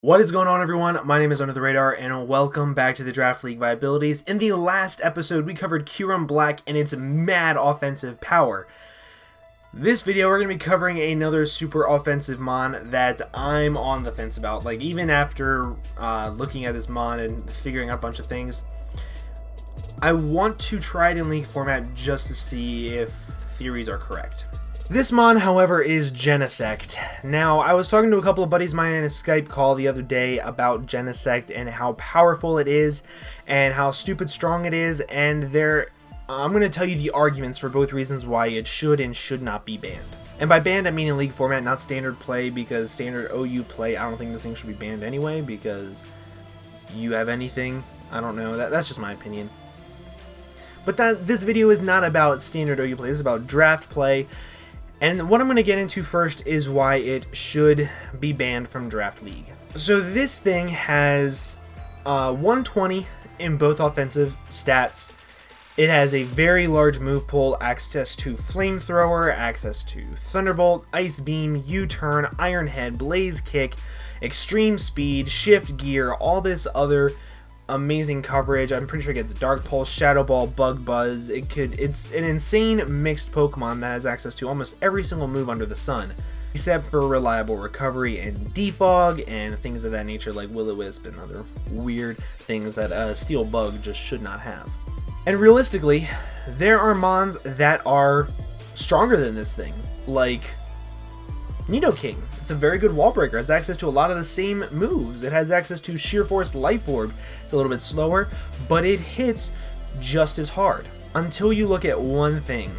What is going on, everyone? My name is Under the Radar, and welcome back to the Draft League Viabilities. In the last episode, we covered Keyno Black and its mad offensive power. This video, we're going to be covering another super offensive mon that I'm on the fence about. Like, even after looking at this mon and figuring out a bunch of things, I want to try it in League format just to see if theories are correct. This mon, however, is Genesect. Now, I was talking to a couple of buddies of mine in a Skype call the other day about Genesect and how powerful it is and how stupid strong it is, and I'm going to tell you the arguments for both reasons why it should and should not be banned. And by banned, I mean in League format, not standard play, because standard OU play, I don't think this thing should be banned anyway, because you have anything. I don't know. That's just my opinion. But this video is not about standard OU play. This is about draft play. And what I'm going to get into first is why it should be banned from Draft League. So this thing has 120 in both offensive stats. It has a very large move pool, access to Flamethrower, access to Thunderbolt, Ice Beam, U-Turn, Iron Head, Blaze Kick, Extreme Speed, Shift Gear, all this other amazing coverage. I'm pretty sure it gets Dark Pulse, Shadow Ball, Bug Buzz. It's an insane mixed Pokemon that has access to almost every single move under the sun, except for reliable recovery and defog and things of that nature, like Will-O-Wisp and other weird things that Steel Bug just should not have. And realistically, there are mons that are stronger than this thing, like Nidoking. It's a very good wall breaker. It has access to a lot of the same moves. It has access to Sheer Force Life Orb. It's a little bit slower, but it hits just as hard. Until you look at one thing,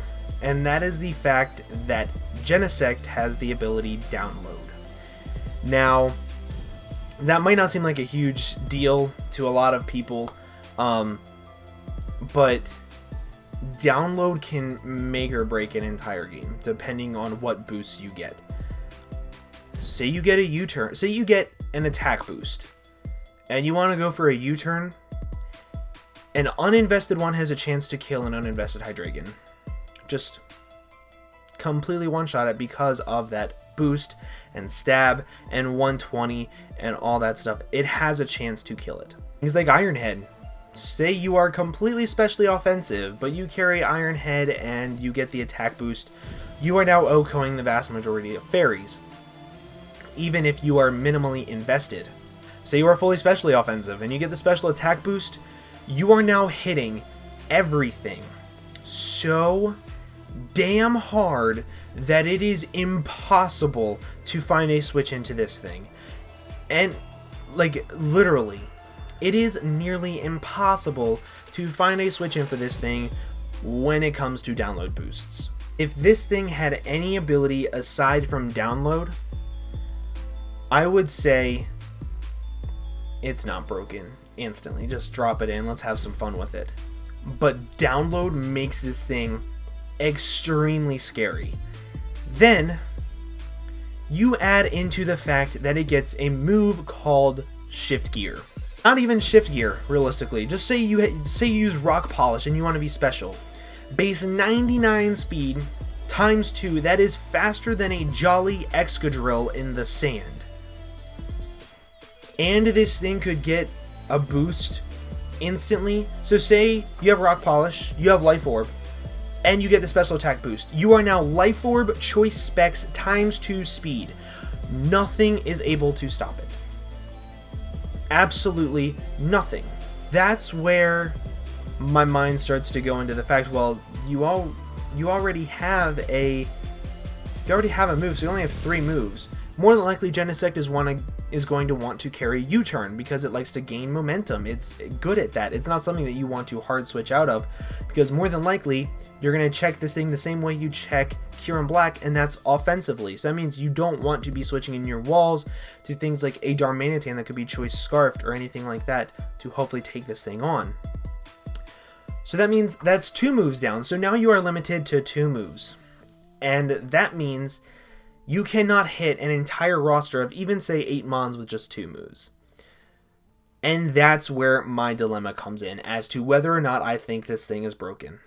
and that is the fact that Genesect has the ability Download. Now, that might not seem like a huge deal to a lot of people, but Download can make or break an entire game, depending on what boosts you get. Say you get a U-turn, say you get an attack boost, and you want to go for a U-turn, an uninvested one has a chance to kill an uninvested Hydreigon. Just completely one-shot it because of that boost and stab and 120 and all that stuff. It has a chance to kill it. Things like Iron Head. Say you are completely specially offensive, but you carry Iron Head and you get the attack boost. You are now OHKOing the vast majority of fairies, even if you are minimally invested. Say you are fully specially offensive and you get the special attack boost, you are now hitting everything so damn hard that it is impossible to find a switch into this thing. And, like, literally, it is nearly impossible to find a switch in for this thing when it comes to download boosts. If this thing had any ability aside from download, I would say it's not broken instantly. Just drop it in. Let's have some fun with it. But download makes this thing extremely scary. Then you add into the fact that it gets a move called Shift Gear. Not even Shift Gear, realistically. Just say you use Rock Polish and you want to be special. Base 99 speed times 2. That is faster than a Jolly Excadrill in the sand. And this thing could get a boost instantly. So say you have Rock Polish, you have Life Orb, and you get the special attack boost. You are now Life Orb, Choice Specs, times 2 speed. Nothing is able to stop it. Absolutely nothing. That's where my mind starts to go into the fact, well, you already have a move, so you only have 3 moves. More than likely, Genesect is going to want to carry U-turn because it likes to gain momentum. It's good at that. It's not something that you want to hard switch out of, because more than likely you're going to check this thing the same way you check Keyno Black, and that's offensively. So that means you don't want to be switching in your walls to things like a Darmanitan that could be choice scarfed or anything like that to hopefully take this thing on. So that means that's 2 moves down. So now you are limited to 2 moves. And that means you cannot hit an entire roster of even, say, 8 mons with just 2 moves. And that's where my dilemma comes in as to whether or not I think this thing is broken.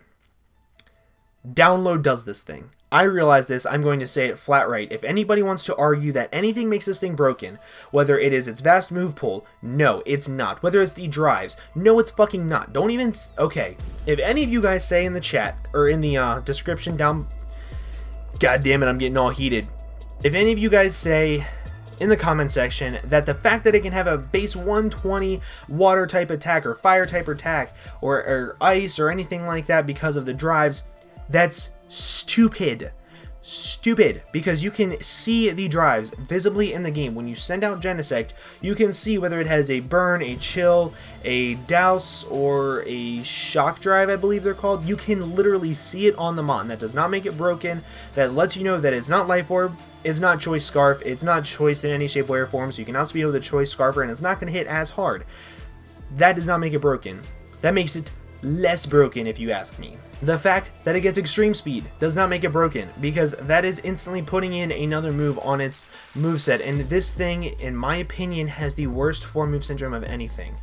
Download does this thing. I realize this, I'm going to say it flat right. If anybody wants to argue that anything makes this thing broken, whether it is its vast move pool, no, it's not. Whether it's the drives, no, it's fucking not. Don't even... Okay, if any of you guys say in the chat, or in the description down... God damn it, I'm getting all heated. If any of you guys say in the comment section that the fact that it can have a base 120 water type attack, or fire type attack, or ice, or anything like that because of the drives, that's stupid. Stupid, because you can see the drives visibly in the game. When you send out Genesect, you can see whether it has a burn, a chill, a douse, or a shock drive, I believe they're called. You can literally see it on the mon. That does not make it broken. That lets you know that it's not Life Orb, it's not Choice Scarf, it's not Choice in any shape, way, or form, so you can outspeed it with a Choice Scarfer, and it's not going to hit as hard. That does not make it broken. That makes it less broken, if you ask me. The fact that it gets extreme speed does not make it broken, because that is instantly putting in another move on its moveset, and this thing, in my opinion, has the worst 4-move syndrome of anything.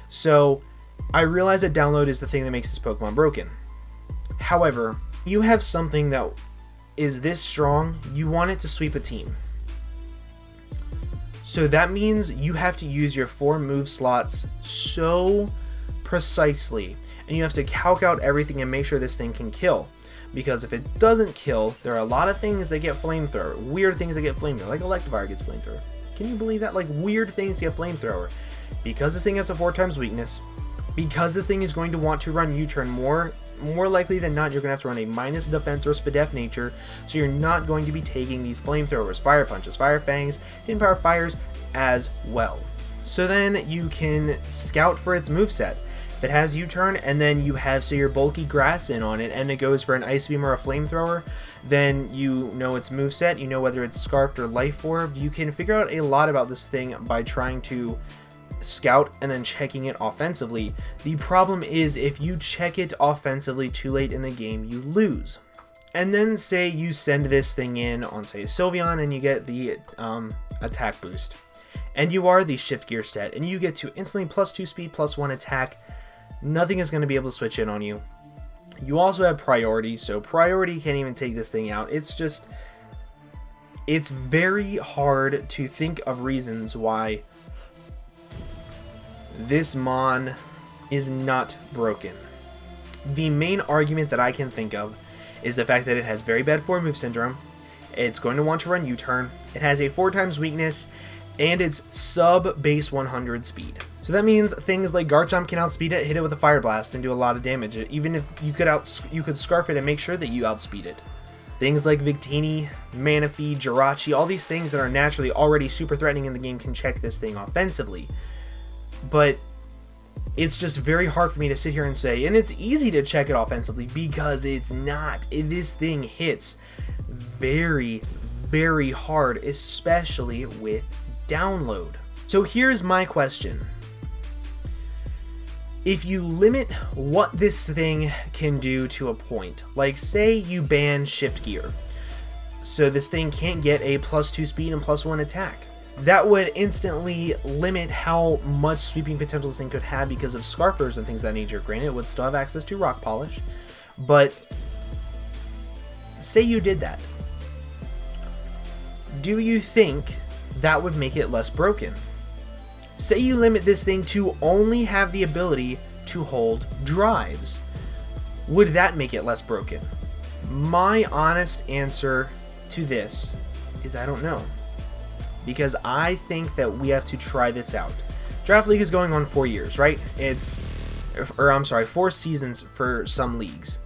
So, I realize that download is the thing that makes this Pokemon broken. However, you have something that is this strong, you want it to sweep a team. So that means you have to use your 4-move slots so precisely, and you have to calc out everything and make sure this thing can kill. Because if it doesn't kill, there are a lot of things that get flamethrower. Weird things that get flamethrower, like Electivire gets flamethrower. Can you believe that? Like, weird things get flamethrower. Because this thing has a 4x weakness, because this thing is going to want to run U-turn more likely than not, you're going to have to run a minus defense or Spadef nature, so you're not going to be taking these flamethrowers, fire punches, fire fangs, hidden power fires as well. So then you can scout for its moveset. If it has U-turn, and then you have, say, your bulky grass in on it, and it goes for an Ice Beam or a Flamethrower, then you know its moveset, you know whether it's Scarfed or Life Orb. You can figure out a lot about this thing by trying to scout and then checking it offensively. The problem is, if you check it offensively too late in the game, you lose. And then say you send this thing in on, say, Sylveon, and you get the attack boost. And you are the Shift Gear set, and you get to instantly +2 speed, +1 attack. Nothing is going to be able to switch in on you. You also have priority, so priority can't even take this thing out. It's just... it's very hard to think of reasons why this Mon is not broken. The main argument that I can think of is the fact that it has very bad 4-move syndrome, it's going to want to run U-turn, it has a 4x weakness, and it's sub-base 100 speed. So that means things like Garchomp can outspeed it, hit it with a Fire Blast, and do a lot of damage. Even if you could Scarf it and make sure that you outspeed it. Things like Victini, Manaphy, Jirachi, all these things that are naturally already super threatening in the game can check this thing offensively. But it's just very hard for me to sit here and say, and it's easy to check it offensively because it's not. This thing hits very, very hard, especially with download. So here's my question. If you limit what this thing can do to a point, like say you ban Shift Gear, so this thing can't get a +2 speed and +1 attack, that would instantly limit how much sweeping potential this thing could have because of Scarfers and things of that nature. Granted, it would still have access to Rock Polish, but say you did that. Do you think that would make it less broken? Say you limit this thing to only have the ability to hold drives. Would that make it less broken? My honest answer to this is I don't know. Because I think that we have to try this out. Draft League is going on 4 years, right? 4 seasons for some leagues.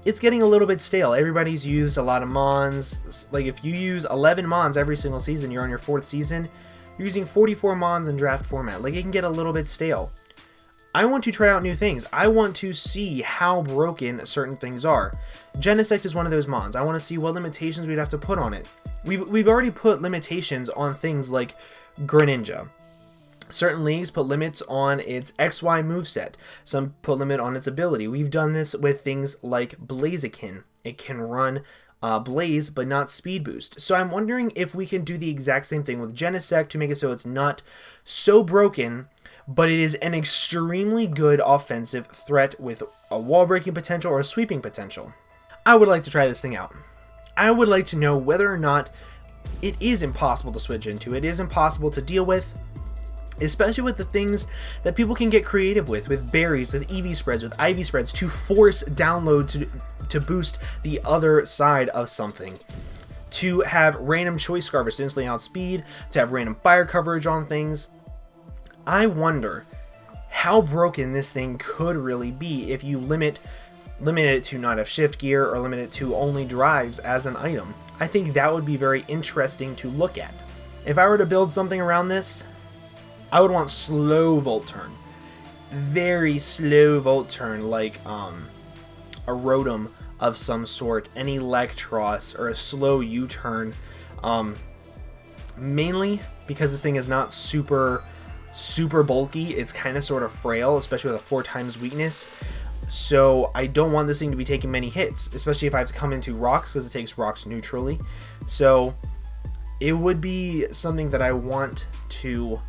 It's getting a little bit stale. Everybody's used a lot of Mons. Like if you use 11 Mons every single season, you're on your 4th season, you're using 44 Mons in draft format. Like it can get a little bit stale. I want to try out new things. I want to see how broken certain things are. Genesect is one of those Mons. I want to see what limitations we'd have to put on it. We've already put limitations on things like Greninja. Certain leagues put limits on its XY moveset. Some put limit on its ability. We've done this with things like Blaziken. It can run Blaze, but not Speed Boost. So I'm wondering if we can do the exact same thing with Genesect to make it so it's not so broken, but it is an extremely good offensive threat with a wall breaking potential or a sweeping potential. I would like to try this thing out. I would like to know whether or not it is impossible to switch into. It is impossible to deal with, especially with the things that people can get creative with berries, with EV spreads, with IV spreads, to force download to boost the other side of something. To have random choice scarvers to instantly outspeed, to have random fire coverage on things. I wonder how broken this thing could really be if you limit it to not have shift gear or limit it to only drives as an item. I think that would be very interesting to look at. If I were to build something around this, I would want slow volt turn. Very slow volt turn, like a Rotom of some sort, an Electros, or a slow U-turn. Mainly because this thing is not super bulky. It's kind of sort of frail, especially with a 4x weakness. So I don't want this thing to be taking many hits, especially if I have to come into rocks, because it takes rocks neutrally. So it would be something that I want to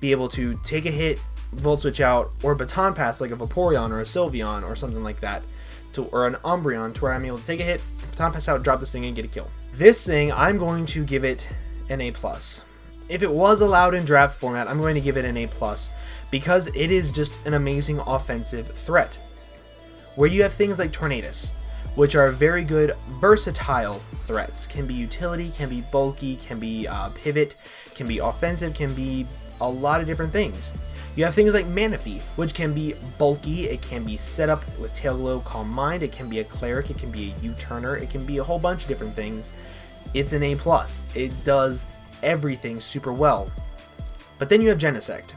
be able to take a hit, volt switch out, or baton pass like a Vaporeon or a Sylveon or something like that, or an Umbreon, to where I'm able to take a hit, baton pass out, drop this thing, and get a kill. This thing, I'm going to give it an A+. If it was allowed in draft format, I'm going to give it an A+, because it is just an amazing offensive threat. Where you have things like Tornadus, which are very good versatile threats. Can be utility, can be bulky, can be pivot, can be offensive, can be a lot of different things. You have things like Manaphy, which can be bulky, it can be set up with Tail Glow, Calm Mind, it can be a Cleric, it can be a U-turner, it can be a whole bunch of different things. It's an A+. It does everything super well. But then you have Genesect,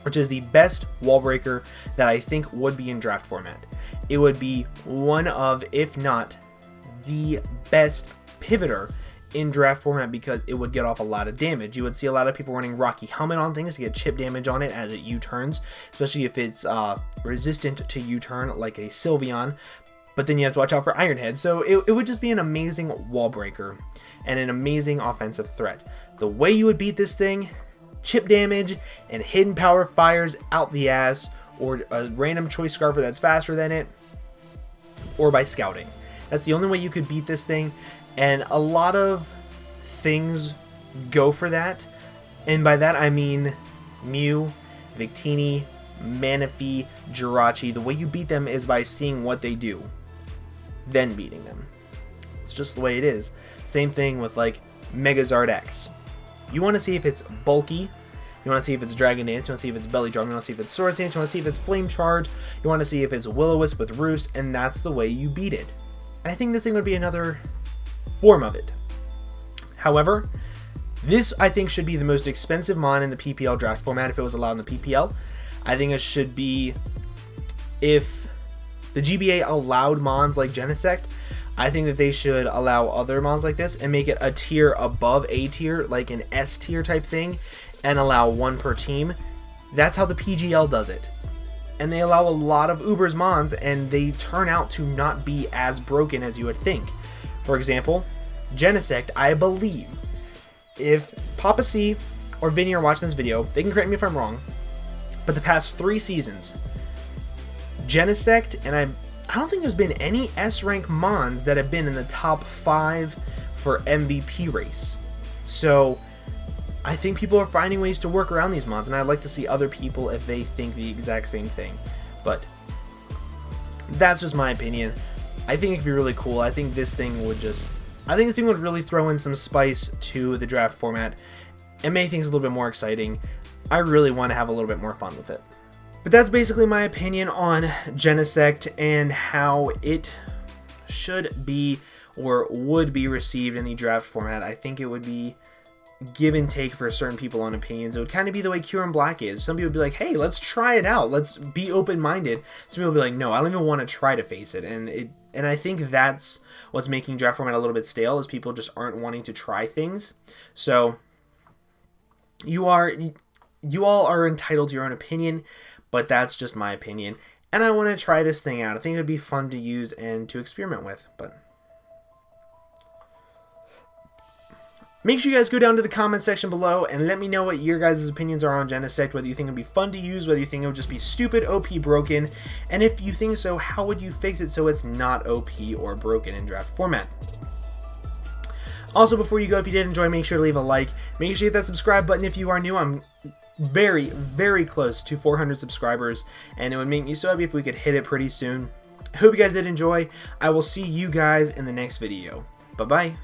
which is the best wall breaker that I think would be in draft format. It would be one of, if not the best pivoter in draft format, because it would get off a lot of damage. You would see a lot of people running Rocky Helmet on things to get chip damage on it as it U-turns, especially if it's resistant to U-turn like a Sylveon. But then you have to watch out for Iron Head. So it would just be an amazing wall breaker and an amazing offensive threat. The way you would beat this thing: chip damage and hidden power fires out the ass, or a random choice scarper that's faster than it, or by scouting. That's the only way you could beat this thing, and a lot of things go for that. And by that I mean Mew, Victini, Manaphy, Jirachi. The way you beat them is by seeing what they do, then beating them. It's just the way it is. Same thing with like Megazard X. You want to see if it's bulky, you want to see if it's Dragon Dance, you want to see if it's Belly Drum, you want to see if it's Swords Dance, you want to see if it's Flame Charge, you want to see if it's Will-O-Wisp with Roost, and that's the way you beat it. And I think this thing would be another form of it. However, this I think should be the most expensive mon in the PPL draft format if it was allowed in the PPL. I think it should be, if the GBA allowed mons like Genesect, I think that they should allow other mons like this and make it a tier above A tier, like an S tier type thing, and allow one per team. That's how the PGL does it. And they allow a lot of Uber's mons, and they turn out to not be as broken as you would think. For example, Genesect, I believe, if Papa C or Vinny are watching this video, they can correct me if I'm wrong, but the past 3 seasons, Genesect, and I don't think there's been any S-rank mons that have been in the top 5 for MVP race. So I think people are finding ways to work around these mons, and I'd like to see other people if they think the exact same thing. But that's just my opinion. I think it could be really cool. I think this thing would really throw in some spice to the draft format and make things a little bit more exciting. I really want to have a little bit more fun with it. But that's basically my opinion on Genesect and how it should be or would be received in the draft format. I think it would be give and take for certain people on opinions. It would kind of be the way Kyurem Black is. Some people would be like, hey, let's try it out. Let's be open-minded. Some people would be like, no, I don't even want to try to face it. And I think that's what's making draft format a little bit stale, is people just aren't wanting to try things. So you all are entitled to your own opinion, but that's just my opinion. And I want to try this thing out. I think it would be fun to use and to experiment with. But Make sure you guys go down to the comment section below and let me know what your guys' opinions are on Genesect, whether you think it would be fun to use, whether you think it would just be stupid, OP, broken, and if you think so, how would you fix it so it's not OP or broken in draft format. Also, before you go, if you did enjoy, make sure to leave a like. Make sure you hit that subscribe button if you are new. I'm very, very close to 400 subscribers, and it would make me so happy if we could hit it pretty soon. I hope you guys did enjoy. I will see you guys in the next video. Bye-bye.